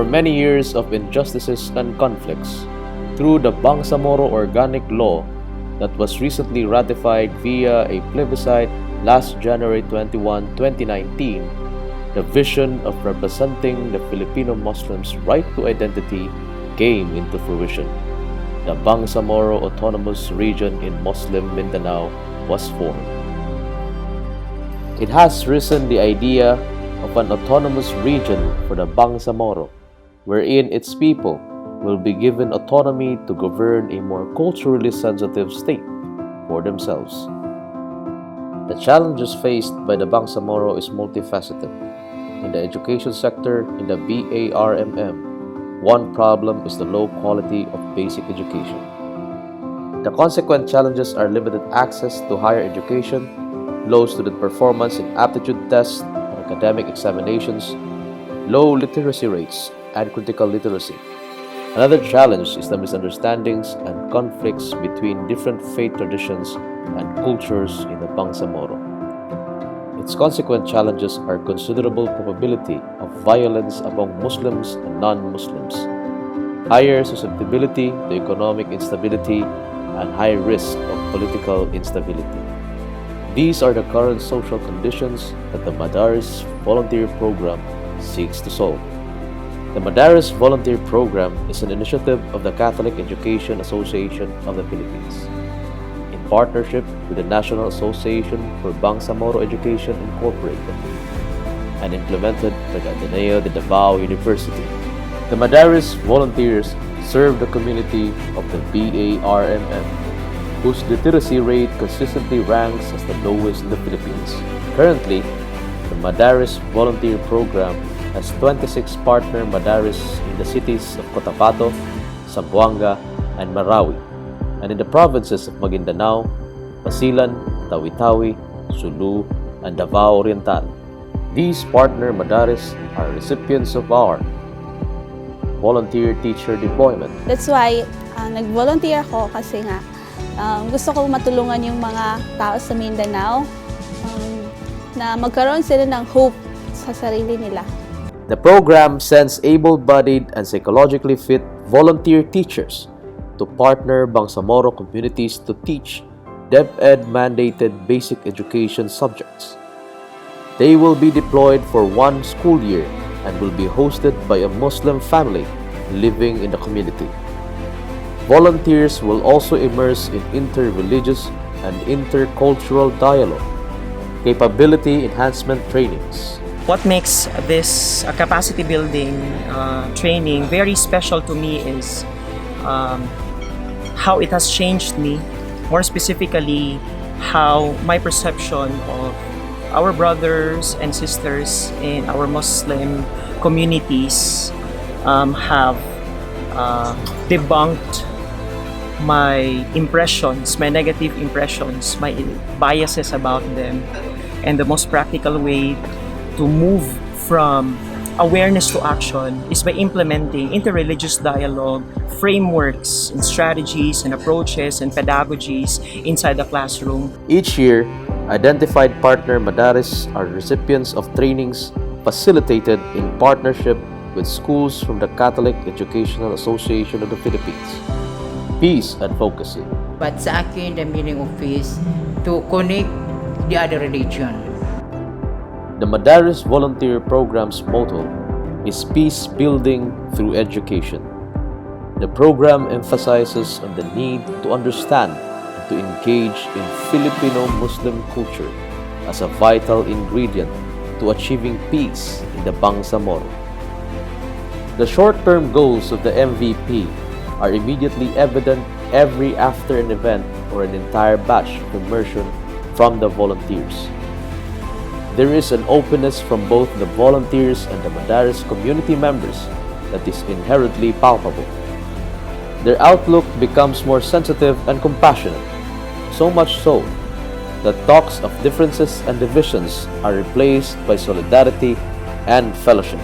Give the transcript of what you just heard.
For many years of injustices and conflicts, through the Bangsamoro Organic Law that was recently ratified via a plebiscite last January 21, 2019, the vision of representing the Filipino Muslims' right to identity came into fruition. The Bangsamoro Autonomous Region in Muslim Mindanao was formed. It has risen the idea of an autonomous region for the Bangsamoro, wherein its people will be given autonomy to govern a more culturally sensitive state for themselves. The challenges faced by the Bangsamoro is multifaceted. In the education sector, in the BARMM, one problem is the low quality of basic education. The consequent challenges are limited access to higher education, low student performance in aptitude tests and academic examinations, low literacy rates, and critical literacy. Another challenge is the misunderstandings and conflicts between different faith traditions and cultures in the Bangsamoro. Its consequent challenges are considerable probability of violence among Muslims and non-Muslims, higher susceptibility to economic instability, and high risk of political instability. These are the current social conditions that the Madaris Volunteer Program seeks to solve. The Madaris Volunteer Program is an initiative of the Catholic Education Association of the Philippines, in partnership with the National Association for Bangsamoro Education Incorporated, and implemented by the Ateneo de Davao University. The Madaris volunteers serve the community of the BARMM, whose literacy rate consistently ranks as the lowest in the Philippines. Currently, the Madaris Volunteer Program has 26 partner Madaris in the cities of Cotabato, Zamboanga, and Marawi, and in the provinces of Maguindanao, Basilan, Tawi-Tawi, Sulu, and Davao Oriental. These partner Madaris are recipients of our volunteer teacher deployment. That's why nag-volunteer ako kasi nga gusto ko matulungan yung mga tao sa Mindanao na magkaroon sila ng hope sa sarili nila. The program sends able-bodied and psychologically fit volunteer teachers to partner Bangsamoro communities to teach DepEd mandated basic education subjects. They will be deployed for 1 school year and will be hosted by a Muslim family living in the community. Volunteers will also immerse in inter-religious and intercultural dialogue, capability enhancement trainings. What makes this capacity building training very special to me is how it has changed me, more specifically how my perception of our brothers and sisters in our Muslim communities have debunked my impressions, my negative impressions, my biases about them, and the most practical way to move from awareness to action is by implementing interreligious dialogue, frameworks, and strategies, and approaches, and pedagogies inside the classroom. Each year, identified partner Madaris are recipients of trainings facilitated in partnership with schools from the Catholic Educational Association of the Philippines. Peace Advocacy. But sa akin, the meaning of peace, to connect the other religion. The Madaris Volunteer Program's motto is peace building through education. The program emphasizes on the need to understand and to engage in Filipino Muslim culture as a vital ingredient to achieving peace in the Bangsamoro. The short-term goals of the MVP are immediately evident after an event or an entire batch of immersion from the volunteers. There is an openness from both the volunteers and the Madaris community members that is inherently palpable. Their outlook becomes more sensitive and compassionate, so much so that talks of differences and divisions are replaced by solidarity and fellowship.